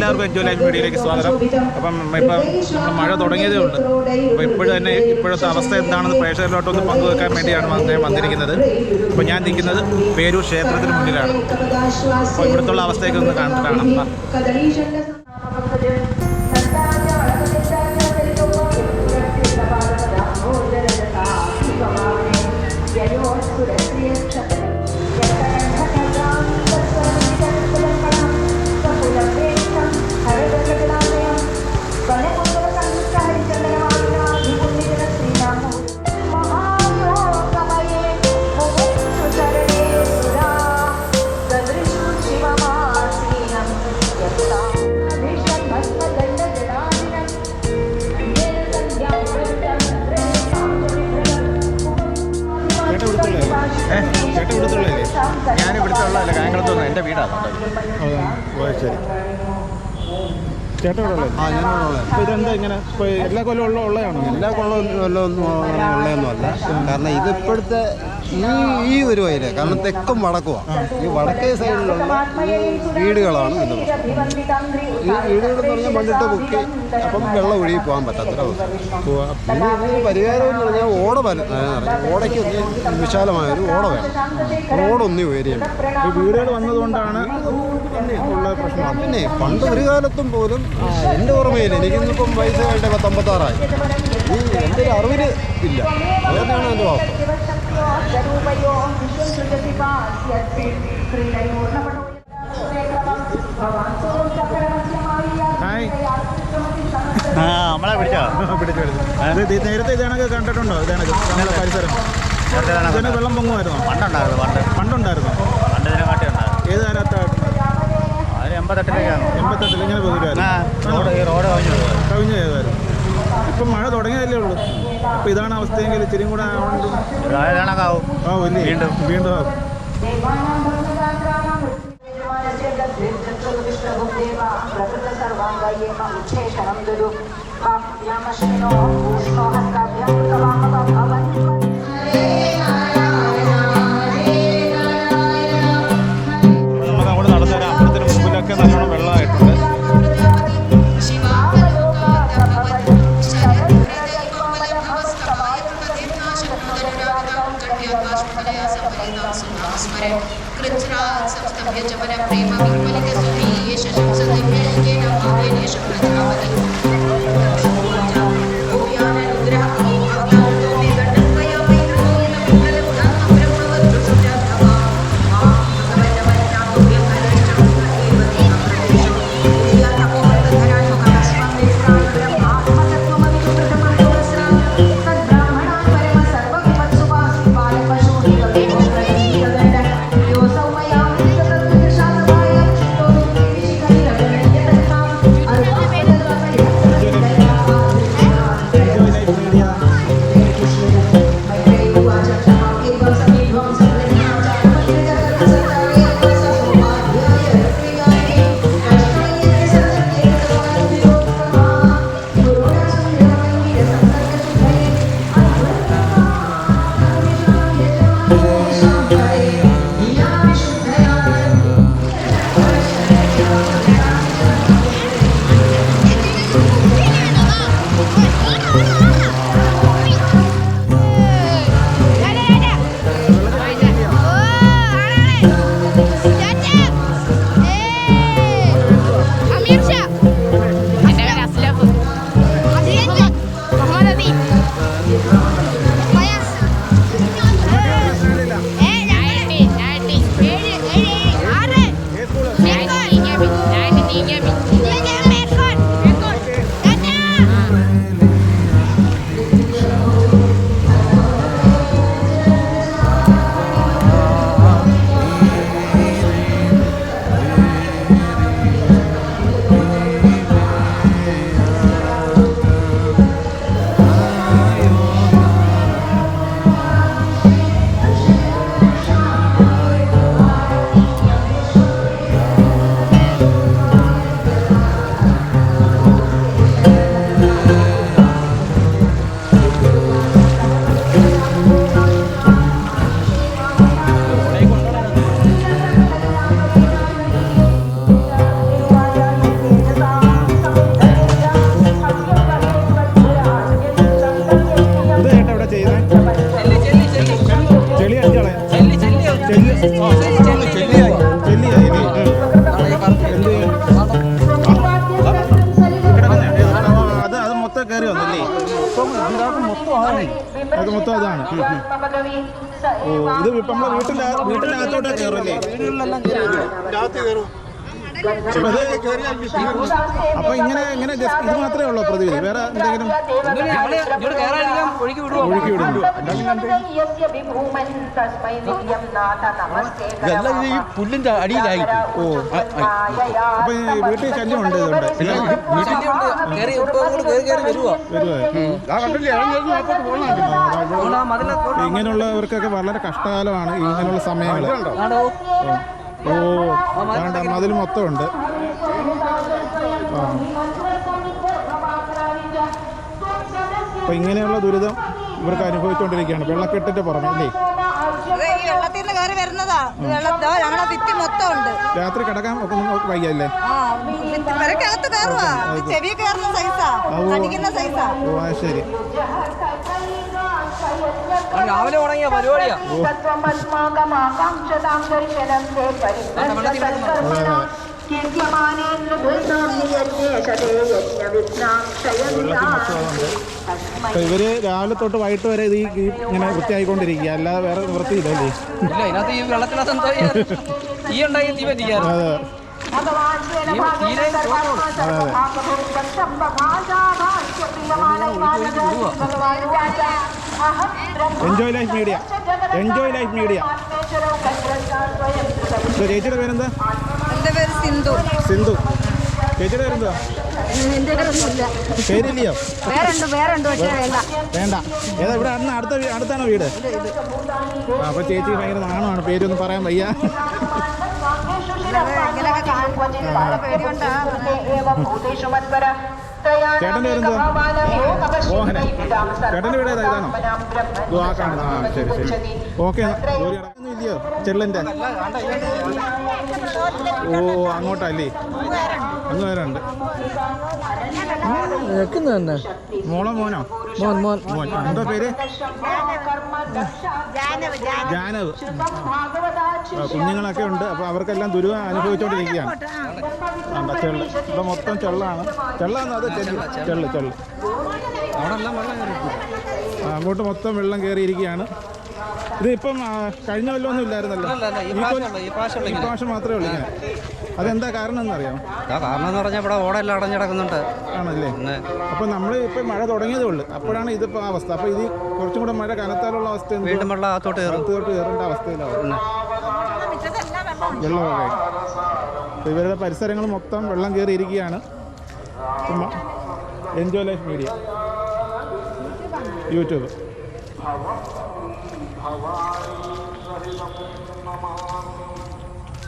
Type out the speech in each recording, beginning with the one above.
എല്ലാവർക്കും enjoy life മീഡിയയിലേക്ക് സ്വാഗതം. അപ്പം ഇപ്പം നമ്മൾ മഴ തുടങ്ങിയതേ ഉള്ളൂ. അപ്പോൾ ഇപ്പോഴത്തെ അവസ്ഥ എന്താണെന്ന് പ്രേക്ഷകരിലോട്ടൊന്ന് പങ്കുവെക്കാൻ വേണ്ടിയാണ് ഞാൻ വന്നിരിക്കുന്നത്. അപ്പോൾ ഞാൻ നിൽക്കുന്നത് പേരൂർ ക്ഷേത്രത്തിന് മുന്നിലാണ്. അപ്പോൾ ഇവിടുത്തെ അവസ്ഥയൊക്കെ ഒന്ന് കാണാം. ഞാൻ ഇവിടുത്തെ ഉള്ളതല്ല, കായംകുളത്തുനിന്ന് എൻ്റെ വീടാണ്. ശരി, ചേട്ടൻ ഇവിടെ ഉള്ളത്? ഞാനുള്ളത്. അപ്പോൾ ഇതെന്താ ഇങ്ങനെ ഇപ്പോൾ എല്ലാ കൊല്ലം ഉള്ളതാണോ? എല്ലാ കൊല്ലമൊന്നും ഉള്ളതൊന്നും അല്ല. കാരണം ഇതിപ്പോഴത്തെ ഈ ഒരു വയല്, കാരണം തെക്കും വടക്കുമാണ്. ഈ വടക്കേ സൈഡിലുള്ള വീടുകളാണ് ഇതിൻ്റെ പ്രശ്നം. ഈ വീടുകളെന്ന് പറഞ്ഞാൽ മണ്ണിട്ട് പൊക്കി അപ്പം വെള്ളം ഒഴുകി പോകാൻ പറ്റാത്തൊരവസ്ഥ. ഇതിന് പരിഹാരം എന്ന് പറഞ്ഞാൽ ഓടയ്ക്ക് വിശാലമായൊരു ഓട വേണം. റോഡൊന്നും ഉയരുകയാണ്. ഈ വീടുകൾ വന്നതുകൊണ്ടാണ് ഉള്ള പ്രശ്നം. പിന്നെ പണ്ട് ഒരു കാലത്തും പോലും എൻ്റെ ഓർമ്മയിൽ, എനിക്കിന്നിപ്പം വയസ്സ് കഴിഞ്ഞ 56 ഈ എൻ്റെ ഒരു അറിവിൽ ഇല്ല. അതുതന്നെയാണ് എൻ്റെ വാസ്തവം. നമ്മളെ പിടിച്ചോ? നേരത്തെ ഇതാണൊക്കെ കണ്ടിട്ടുണ്ടോ? ഇതാണൊക്കെ പരിസരം ഇതിന് വെള്ളം പൊങ്ങുമായിരുന്നോ? പണ്ടുണ്ടായിരുന്നു. ഏത് കാലത്താണ്? 88 ഇങ്ങനെ റോഡ് കവിഞ്ഞു ചെയ്തായിരുന്നു. ഇപ്പം മഴ തുടങ്ങിയതല്ലേ ഉള്ളൂ. അപ്പോൾ ഇതാണ് അവസ്ഥയെങ്കിൽ ഇച്ചിരി കൂടെ ആവും. വീണ്ടും ആവും. നമുക്ക് അങ്ങോട്ട് നടന്നു വരാം. അമ്പലത്തിന് മുമ്പിലൊക്കെ നല്ലോണം വെള്ളമായിട്ടുണ്ട്. അതൊക്കെ മൊത്തം അതാണ്. ഓ ഇത് ഇപ്പം നമ്മളെ വീട്ടിനകത്തോട്ട് കയറല്ലേ? അപ്പൊ ഇങ്ങനെ ജസ്റ്റ് ഇത് മാത്രമേ ഉള്ളൂ പ്രതിവിധി, വേറെ എന്തെങ്കിലും ഒഴുക്കി വിടുന്നു? പുല്ലിന്റെ അടിയിലായിട്ട്. ഓ അപ്പൊ ഈ വീട്ടിൽ ശല്യമുണ്ട് ഇതുകൊണ്ട് ഇങ്ങനെയുള്ളവർക്കൊക്കെ വളരെ കഷ്ടകാലമാണ് ഇങ്ങനെയുള്ള സമയങ്ങൾ. ഓ വേണ്ട മതിൽ മൊത്തം ഉണ്ട്. അപ്പൊ ഇങ്ങനെയുള്ള ദുരിതം ഇവർക്ക് അനുഭവിച്ചുകൊണ്ടിരിക്കുകയാണ് വെള്ളക്കെട്ടിന്റെ പുറമെ അല്ലേ? രാത്രി കിടക്കാൻ ഒക്കെ വയ്യല്ലേ? ഓ ശരി. രാവിലെ തുടങ്ങിയ പരിപാടിയാ. അപ്പൊ ഇവര് രാവിലെ തൊട്ട് വൈകിട്ട് വരെ ഇത് ഇങ്ങനെ വൃത്തിയായിക്കൊണ്ടിരിക്കുക, അല്ലാതെ വേറെ വൃത്തിയില്ലല്ലേ? ഇല്ല, ഇതിനകത്ത് ഈ വെള്ളത്തിനകത്ത് എന്തോ തീ ഉണ്ടായി തീ പറ്റിക്കാറ്. അതെ. Enjoy life media, enjoy life media. ചേച്ചിയുടെ പേരെന്താ? എൻ്റെ പേര് സിന്ധു. സിന്ധു. ചേച്ചിയുടെ പേരെന്താ? എൻ്റെ പേരൊന്നുമില്ല. പേരില്ലയോ? വേറുണ്ട് പക്ഷേ വേണ്ട. വേണ്ട. ഏതാ ഇവിടെ അടുത്താണോ വീട്? അപ്പൊ ചേച്ചി ഭയങ്കര നാണമാണ്, പേരൊന്നും പറയാൻ വയ്യ. ചേട്ടൻ്റെ പേരെന്താ? മോഹനൻ. ചേട്ടൻ്റെ വീട് ഏതാ? ഇതാണോ? ആ കാണുന്നു. ആ ശരി ശരി. ഓക്കെ. ജോലി നടക്കൊന്നും ഇല്ലയോ ചെള്ളൻ്റെ? ഓ അങ്ങോട്ടല്ലേ? അങ്ങ് വരാനുണ്ട്. മോളോ മോനോ? മോൻ. എന്താ പേര്? ജാനവ്. കുഞ്ഞുങ്ങളൊക്കെ ഉണ്ട്. അപ്പോൾ അവർക്കെല്ലാം ദുരിതം അനുഭവിച്ചുകൊണ്ടിരിക്കുകയാണ്. ചെള്ള് ഇവിടെ മൊത്തം ചെള്ളാണ്. ചെള്ളാന്ന് അത് ചെള്ള്. അങ്ങോട്ട് മൊത്തം വെള്ളം കയറിയിരിക്കുകയാണ്. ഇതിപ്പം കഴിഞ്ഞ കൊല്ലമൊന്നും ഇല്ലായിരുന്നല്ലോ, ഈ പ്രാവശ്യം മാത്രമേ ഉള്ളൂ ഇങ്ങനെ. അതെന്താ കാരണം എന്നറിയാമോ? കാരണം എന്ന് പറഞ്ഞാൽ ഇവിടെ ഓടെല്ലാം അടഞ്ഞിടക്കുന്നുണ്ട്. ആണല്ലേ? അപ്പം നമ്മൾ ഇപ്പം മഴ തുടങ്ങിയതേ ഉള്ളൂ, അപ്പോഴാണ് ഇതിപ്പോൾ അവസ്ഥ. അപ്പോൾ ഇത് കുറച്ചും കൂടെ മഴ കനത്താലുള്ള അവസ്ഥ, വീണ്ടും വെള്ളം അകത്തോട്ട് കയറേണ്ട അവസ്ഥയിലാണ് വെള്ളമൊക്കെ. അപ്പോൾ ഇവരുടെ പരിസരങ്ങൾ മൊത്തം വെള്ളം കയറിയിരിക്കുകയാണ്. Enjoy life media YouTube.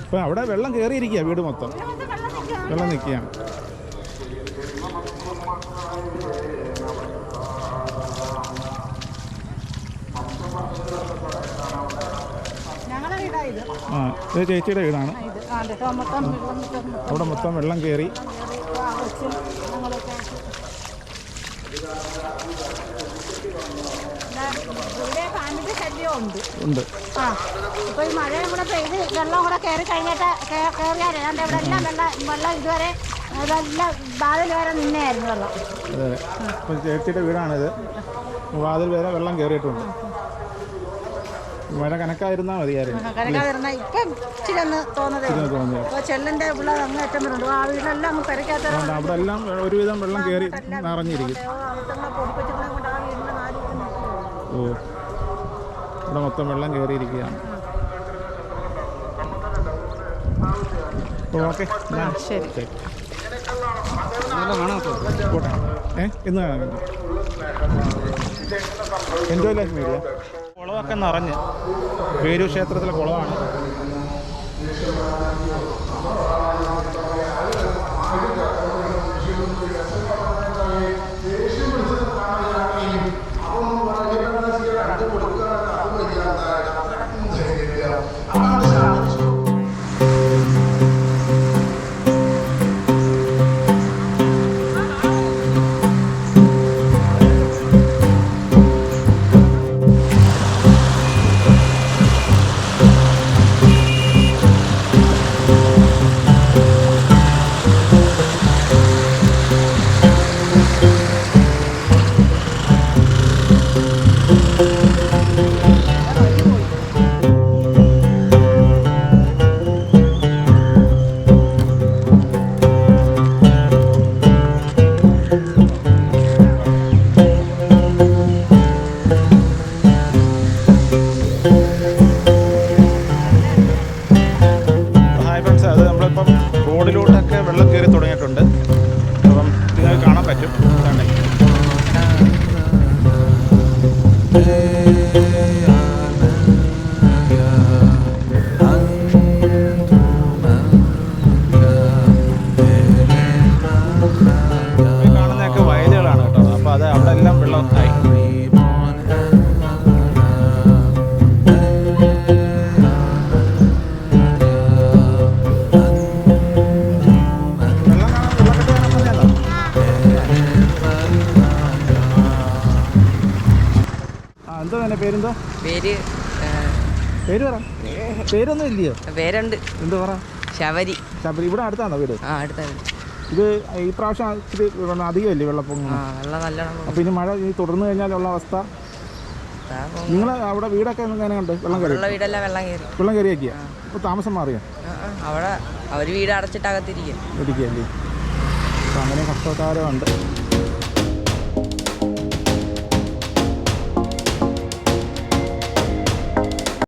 അപ്പോൾ അവിടെ വെള്ളം കയറിയിരിക്കുക, വീട് മൊത്തം വെള്ളം നിൽക്കുകയാണ്. ആ ഇത് ചേച്ചിയുടെ വീടാണ്. അവിടെ മൊത്തം വെള്ളം കയറി. ഉണ്ട്. ആ ഇപ്പോൾ ഈ മഴ കൂടെ പെയ്ത് വെള്ളം കൂടെ കയറി കഴിഞ്ഞിട്ട് കയറിയാലേ ഇവിടെ എല്ലാം വെള്ളം ഇതുവരെ ഇതെല്ലാം വാതിൽ വരെ നിന്നെയായിരുന്നു വെള്ളം. അതെ. അപ്പോൾ ചേച്ചിയുടെ വീടാണിത്. വാതിൽ വരെ വെള്ളം കയറിയിട്ടുണ്ട്. മഴ കനക്കായിരുന്നാൽ മതിയായിരുന്നു. കനക്കാതിരുന്ന ഇപ്പം ഇച്ചിരി ഒന്ന് തോന്നുന്നത്. ഇപ്പോൾ ചെല്ലിൻ്റെ പിള്ളേർ അങ്ങ് എത്തുന്നുണ്ട്. ആ വീടെല്ലാം അങ്ങ് പെരക്കാത്ത അവിടെ എല്ലാം ഒരുവിധം വെള്ളം കയറി നിറഞ്ഞിരിക്കും. ഓ ഇവിടെ മൊത്തം വെള്ളം കയറിയിരിക്കുകയാണ്. ഓക്കെ ശരി. ഇന്ന് എൻജോയ് ലൈഫ് മീഡിയ. കുളമൊക്കെ നിറഞ്ഞ് പേരൂർ ക്ഷേത്രത്തിലെ കുളമാണ്. മോനെ പേരെന്തോ? പേര് പേര് പറ. പേരൊന്നും ഇല്ലയോ? പേരുണ്ട്. എന്ത് പറ? ശബരി. ശബരി. ഇവിടെ അടുത്താണോ വീട്? ആ, അടുത്താണ്. ഇത് ഈ പ്രാവശ്യം ഇച്ചിരി അധികമല്ലേ വെള്ളപ്പൊങ്ങം? വെള്ളം നല്ലോണം. അപ്പോൾ ഇനി മഴ തുടർന്നു കഴിഞ്ഞാലുള്ള അവസ്ഥ? നിങ്ങൾ അവിടെ വീടൊക്കെ എങ്ങനെയുണ്ട്? വെള്ളം കയറി? വീടെല്ലാം വെള്ളം കയറിയാക്കിയ? അപ്പോൾ താമസം മാറിയോ? അവിടെ അവർ വീട് അടച്ചിട്ട് അകത്തിരിക്കുക. ഇരിക്കുകയല്ലേ? അപ്പോൾ അങ്ങനെ കഷ്ടകാലമുണ്ട്.